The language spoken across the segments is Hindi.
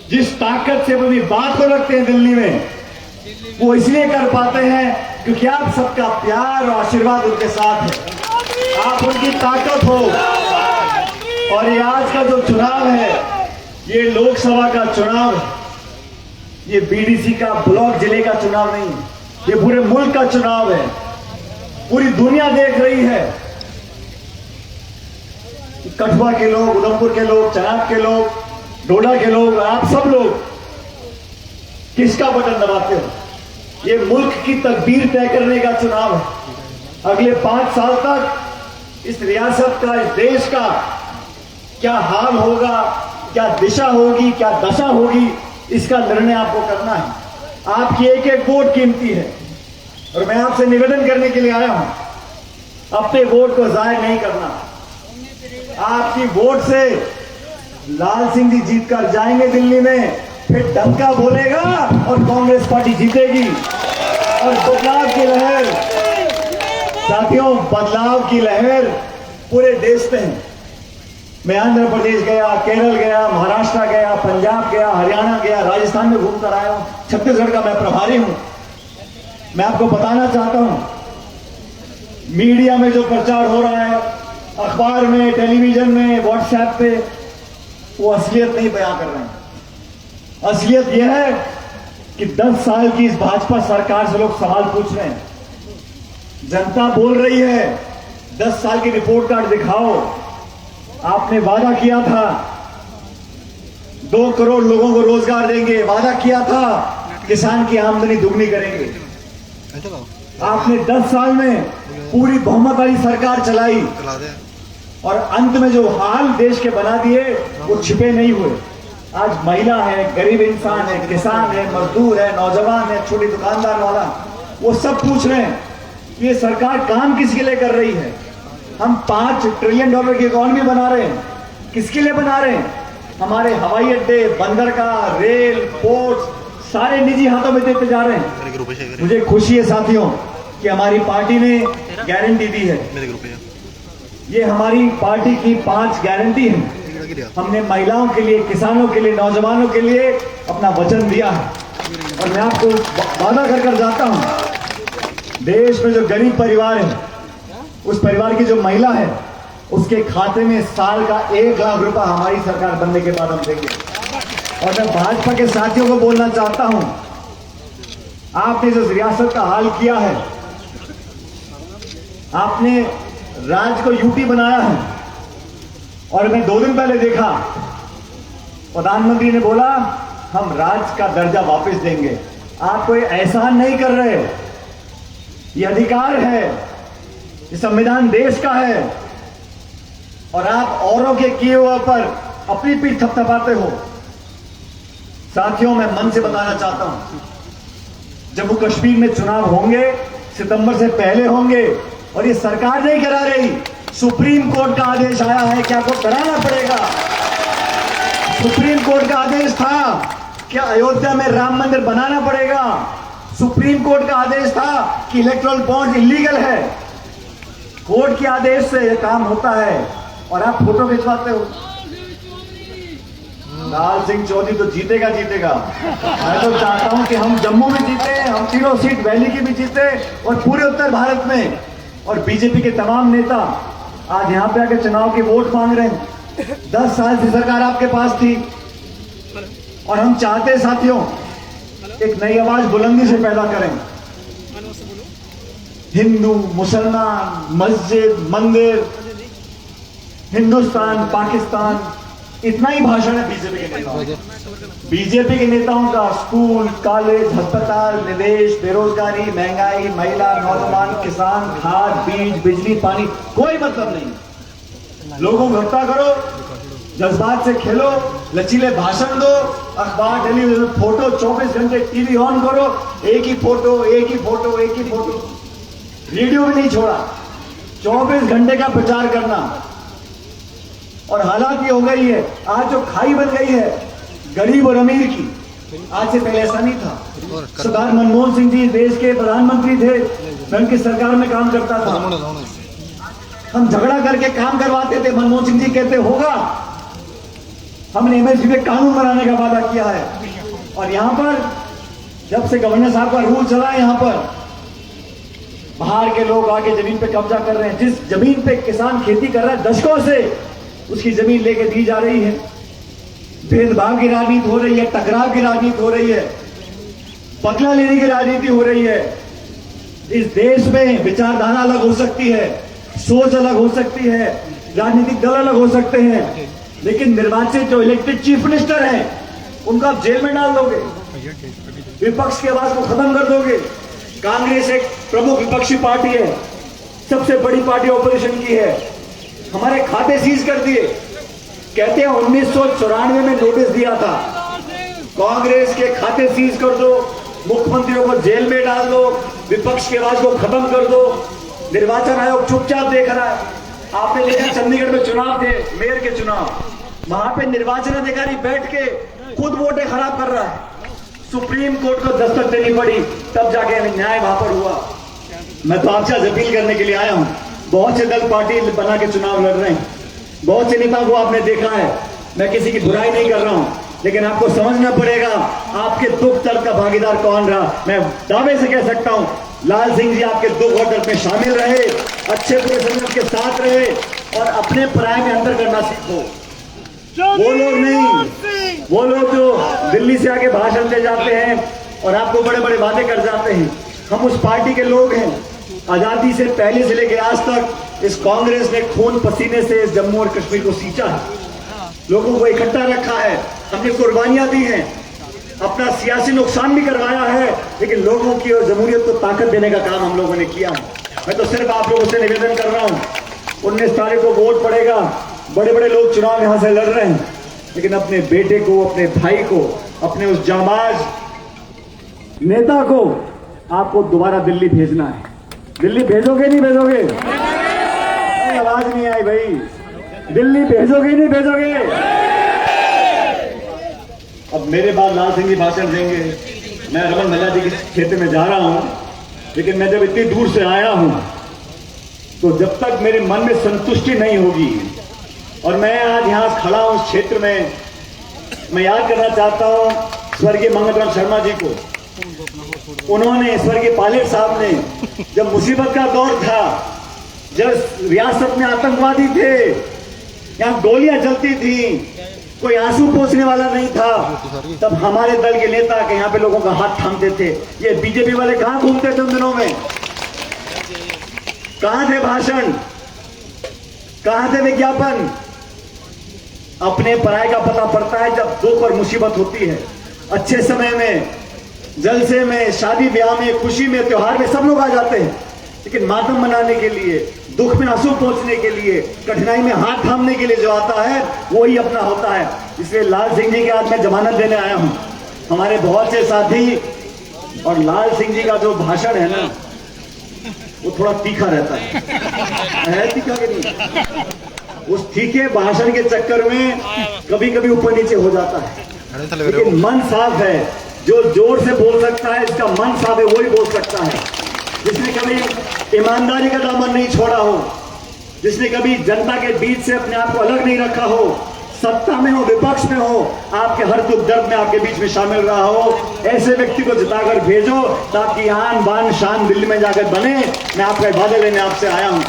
जिस ताकत से वो अपनी बात को रखते हैं दिल्ली में, वो इसलिए कर पाते हैं क्योंकि आप सबका प्यार और आशीर्वाद उनके साथ है, आप उनकी ताकत हो। और ये आज का जो चुनाव है, ये लोकसभा का चुनाव है, ये बीडीसी का ब्लॉक जिले का चुनाव नहीं, ये पूरे मुल्क का चुनाव है। पूरी दुनिया देख रही है, कठुआ के लोग, उधमपुर के लोग, चनाब के लोग, डोडा के लोग, आप सब लोग किसका बटन दबाते हो। ये मुल्क की तकदीर तय करने का चुनाव है। अगले 5 साल तक इस रियासत का, इस देश का क्या हाल होगा, क्या दिशा होगी, क्या दशा होगी, इसका निर्णय आपको करना है। आपकी एक एक वोट कीमती है और मैं आपसे निवेदन करने के लिए आया हूं, अपने वोट को जाया नहीं करना। आपकी वोट से लाल सिंह जी जीत कर जाएंगे दिल्ली में, फिर डंका बोलेगा और कांग्रेस पार्टी जीतेगी और बदलाव की लहर, साथियों, बदलाव की लहर पूरे देश में है। मैं आंध्र प्रदेश गया, केरल गया, महाराष्ट्र गया, पंजाब गया, हरियाणा गया, राजस्थान में घूमकर आया हूं, छत्तीसगढ़ का मैं प्रभारी हूं। मैं आपको बताना चाहता हूं, मीडिया में जो प्रचार हो रहा है, अखबार में, टेलीविजन में, व्हाट्सएप पे, वो असलियत नहीं बयां कर रहे हैं। असलियत यह है कि 10 साल की इस भाजपा सरकार से लोग सवाल पूछ रहे हैं, जनता बोल रही है 10 साल की रिपोर्ट कार्ड दिखाओ। आपने वादा किया था 2 करोड़ लोगों को रोजगार देंगे, वादा किया था किसान की आमदनी दुगनी करेंगे। आपने 10 साल में पूरी बहुमत वाली सरकार चलाई और अंत में जो हाल देश के बना दिए वो छिपे नहीं हुए। आज महिला है, गरीब इंसान है, किसान है, मजदूर है, नौजवान है, छोटी दुकानदार वाला, वो सब पूछ रहे हैं ये सरकार काम किसके लिए कर रही है। हम $5 ट्रिलियन की इकोनॉमी बना रहे हैं, किसके लिए बना रहे हैं। हमारे हवाई अड्डे, बंदरगाह, रेल, पोर्ट सारे निजी हाथों में देते जा रहे हैं। मुझे खुशी है साथियों कि हमारी पार्टी ने गारंटी दी है। ये हमारी पार्टी की 5 गारंटी है। हमने महिलाओं के लिए, किसानों के लिए, नौजवानों के लिए अपना वचन दिया है और मैं आपको वादा कर जाता हूं, देश में जो गरीब परिवार है, उस परिवार की जो महिला है, उसके खाते में साल का 1 लाख रुपया हमारी सरकार बनने के बाद हम देंगे। और मैं भाजपा के साथियों को बोलना चाहता हूं, आपने जो रियासत का हाल किया है, आपने राज्य को यूटी बनाया है और मैं 2 दिन पहले देखा प्रधानमंत्री ने बोला हम राज्य का दर्जा वापस देंगे। आप कोई एहसान नहीं कर रहे, ये अधिकार है, ये संविधान देश का है और आप औरों के किए हुए पर अपनी पीठ थपथपाते हो। साथियों, मैं मन से बताना चाहता हूं, जम्मू कश्मीर में चुनाव होंगे, सितंबर से पहले होंगे और ये सरकार नहीं करा रही, सुप्रीम कोर्ट का आदेश आया है कि आपको कराना पड़ेगा। सुप्रीम कोर्ट का आदेश था कि अयोध्या में राम मंदिर बनाना पड़ेगा। सुप्रीम कोर्ट का आदेश था कि इलेक्ट्रल बॉन्ड इलीगल है। कोर्ट के आदेश से यह काम होता है और आप फोटो खिंचवाते हो। लाल सिंह चौधरी तो जीतेगा जीतेगा। मैं तो चाहता हूं कि हम जम्मू में जीते, हम 3 सीट वैली की भी जीते और पूरे उत्तर भारत में। और बीजेपी के तमाम नेता आज यहां पे आकर चुनाव के वोट मांग रहे हैं। 10 साल से सरकार आपके पास थी और हम चाहते हैं साथियों, एक नई आवाज बुलंदी से पैदा करें। हिंदू, मुसलमान, मस्जिद, मंदिर, हिंदुस्तान, पाकिस्तान, इतना ही भाषण है बीजेपी के नेताओं। बीजेपी के नेताओं का स्कूल, कॉलेज, अस्पताल, निवेश, बेरोजगारी, महंगाई, महिला, नौजवान, किसान, खाद, बीज, बिजली, पानी, कोई मतलब नहीं। लोगों को इकट्ठा करो, जज्बात से खेलो, लचीले भाषण दो, अखबार, टेलीविजन, फोटो, 24 घंटे टीवी ऑन करो, एक ही फोटो, एक ही फोटो, एक ही फोटो, रेडियो भी नहीं छोड़ा, 24 घंटे का प्रचार करना। और हालात ये हो गई है, आज जो खाई बन गई है गरीब और अमीर की, आज से पहले ऐसा नहीं था। सरदार मनमोहन सिंह जी देश के प्रधानमंत्री थे, मैं उनकी सरकार में काम करता था। हम झगड़ा करके काम करवाते थे, मनमोहन सिंह जी कहते होगा, हमने एमएसपी में कानून बनाने का वादा किया है। और यहां पर जब से गवर्नर साहब का रूल चला है, यहां पर बाहर के लोग आके जमीन पे कब्जा कर रहे हैं। जिस जमीन पे किसान खेती कर रहा है दशकों से, उसकी जमीन लेके दी जा रही है। भेदभाव की राजनीति हो रही है, टकराव की राजनीति हो रही है, बदला लेने की राजनीति हो रही है। इस देश में विचारधारा अलग हो सकती है, सोच अलग हो सकती है, राजनीतिक दल अलग हो सकते हैं, लेकिन निर्वाचित जो इलेक्टेड चीफ मिनिस्टर हैं उनको आप जेल में डाल दोगे, विपक्ष की आवाज को खत्म कर दोगे। कांग्रेस एक प्रमुख विपक्षी पार्टी है, सबसे बड़ी पार्टी ऑपोजिशन की है। हमारे खाते सीज कर दिए। कहते हैं 1994 में नोटिस दिया था, कांग्रेस के खाते सीज कर दो, मुख्यमंत्रियों को जेल में डाल दो, विपक्ष की आवाज को खत्म कर दो। निर्वाचन आयोग चुपचाप देख रहा है। आपने देखा चंडीगढ़ में चुनाव थे, मेयर के चुनाव, वहां पे निर्वाचन अधिकारी बैठ के खुद वोटें खराब कर रहा है। सुप्रीम कोर्ट को दस्तक देनी पड़ी, तब जाके न्याय वहां पर हुआ। मैं तो आपसे अपील करने के लिए आया हूं। बहुत से दल पार्टी बना के चुनाव लड़ रहे हैं, बहुत से नेताओं को आपने देखा है। मैं किसी की बुराई नहीं कर रहा हूं, लेकिन आपको समझना पड़ेगा आपके दुख दर्द का भागीदार कौन रहा। मैं दावे से कह सकता हूं, लाल सिंह जी आपके दुख और दर्द में शामिल रहे, अच्छे बुरे समय के साथ रहे और अपने पराये में अंतर करना सीखो। वो लोग नहीं, वो लोग जो दिल्ली से आके भाषण दे जाते हैं और आपको बड़े बड़े वादे कर जाते हैं। हम उस पार्टी के लोग हैं। आजादी से पहले से लेकर आज तक इस कांग्रेस ने खून पसीने से इस जम्मू और कश्मीर को सींचा है, लोगों को इकट्ठा रखा है, हमने कुर्बानियां दी हैं, अपना सियासी नुकसान भी करवाया है, लेकिन लोगों की और जमहूरियत को ताकत देने का काम हम लोगों ने किया है। मैं तो सिर्फ आप लोगों से निवेदन कर रहा हूं, 19 तारीख को वोट पड़ेगा। बड़े बड़े लोग चुनाव यहां से लड़ रहे हैं, लेकिन अपने बेटे को, अपने भाई को, अपने उस जांबाज नेता को आपको दोबारा दिल्ली भेजना है। दिल्ली भेजोगे नहीं भेजोगे? आवाज नहीं आई भाई। दिल्ली भेजोगे नहीं भेजोगे? अब मेरे बाद लाल सिंह जी भाषण देंगे। मैं रमन भल्ला जी के क्षेत्र में जा रहा हूं, लेकिन मैं जब इतनी दूर से आया हूं तो जब तक मेरे मन में संतुष्टि नहीं होगी, और मैं आज यहां खड़ा हूं इस क्षेत्र में, मैं याद करना चाहता हूं स्वर्गीय मंगल शर्मा जी को। उन्होंने, स्वर्गीय पायलट साहब ने, जब मुसीबत का दौर था, जब रियासत में आतंकवादी थे, यहां गोलियां चलती थी, कोई आंसू पोंछने वाला नहीं था, तब हमारे दल के नेता के यहां पे लोगों का हाथ थामते थे। ये बीजेपी वाले कहां घूमते थे उन दिनों में? कहां थे भाषण, कहां थे विज्ञापन? अपने पराये का पता पड़ता है जब दुख और मुसीबत होती है। अच्छे समय में, जलसे में, शादी ब्याह में, खुशी में, त्योहार में सब लोग आ जाते हैं, लेकिन मातम मनाने के लिए, दुख में आंसू पोंछने के लिए, कठिनाई में हाथ थामने के लिए जो आता है वही अपना होता है। इसलिए लाल सिंह जी के आज मैं जमानत देने आया हूं। हमारे बहुत से साथी, और लाल सिंह जी का जो भाषण है ना, वो थोड़ा तीखा रहता है तीखा कि नहीं? उस तीखे भाषण के चक्कर में कभी कभी ऊपर नीचे हो जाता है, लेकिन मन साफ है। जो जोर से बोल सकता है, इसका मन साफ है, वही बोल सकता है। जिसने कभी ईमानदारी का दामन नहीं छोड़ा हो, जिसने कभी जनता के बीच से अपने आप को अलग नहीं रखा हो, सत्ता में हो, विपक्ष में हो, आपके हर दुख दर्द में आपके बीच में शामिल रहा हो, ऐसे व्यक्ति को जिताकर भेजो ताकि आन बान शान दिल्ली में जाकर बने। मैं आपका वादा लेने आपसे आया हूं,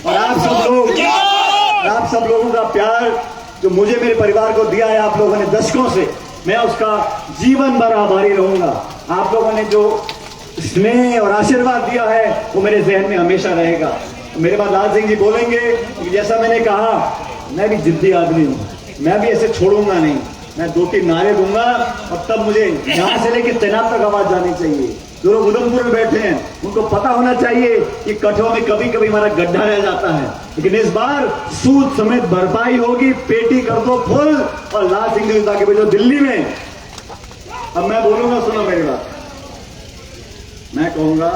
और आप सब लोगों का प्यार जो मुझे, मेरे परिवार को दिया है आप लोगों ने दशकों से, मैं उसका जीवन भर आभारी रहूंगा। आप लोगों ने जो स्नेह और आशीर्वाद दिया है वो मेरे जहन में हमेशा रहेगा। मेरे बाद लाल सिंह जी बोलेंगे, जैसा मैंने कहा, मैं भी जिद्दी आदमी हूं, मैं भी ऐसे छोड़ूंगा नहीं। मैं 2-3 नारे दूंगा और तब मुझे यहां से लेकर तैनात तक आवाज जानी चाहिए। जो लोग उधमपुर में बैठे हैं उनको पता होना चाहिए कि कठों में कभी कभी हमारा गड्ढा रह जाता है, लेकिन इस बार सूद समेत भरपाई होगी। पेटी कर दो फुल और लाल सिंह जी ताकि भेजो दिल्ली में। अब मैं बोलूंगा, सुनो मेरी बात, मैं कहूंगा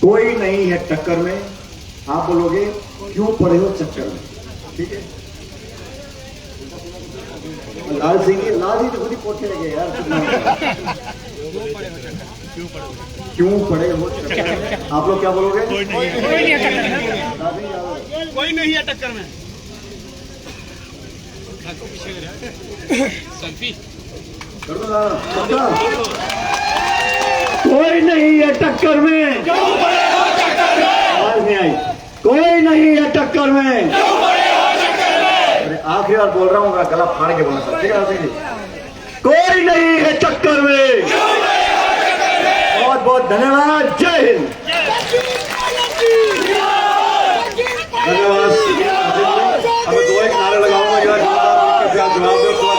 कोई नहीं है टक्कर में। आप बोलोगे क्यों पड़े हो चक्कर में, ठीक है? लाल सिंह जी तो खुद ही पोटे लगे यार, क्यों पड़े हो चक्कर में? आप लोग क्या बोलोगे? कोई नहीं है टक्कर में। कोई नहीं है टक्कर में, आवाज नहीं आई, कोई नहीं है टक्कर में। आखिरी बार बोल रहा हूँ, मेरा गला फाड़ के बोलना सर, ठीक है जी। कोई नहीं है टक्कर में। बहुत बहुत धन्यवाद। जय हिंद। धन्यवाद। अब दो एक नारे लगाऊंगा, जवाब दो।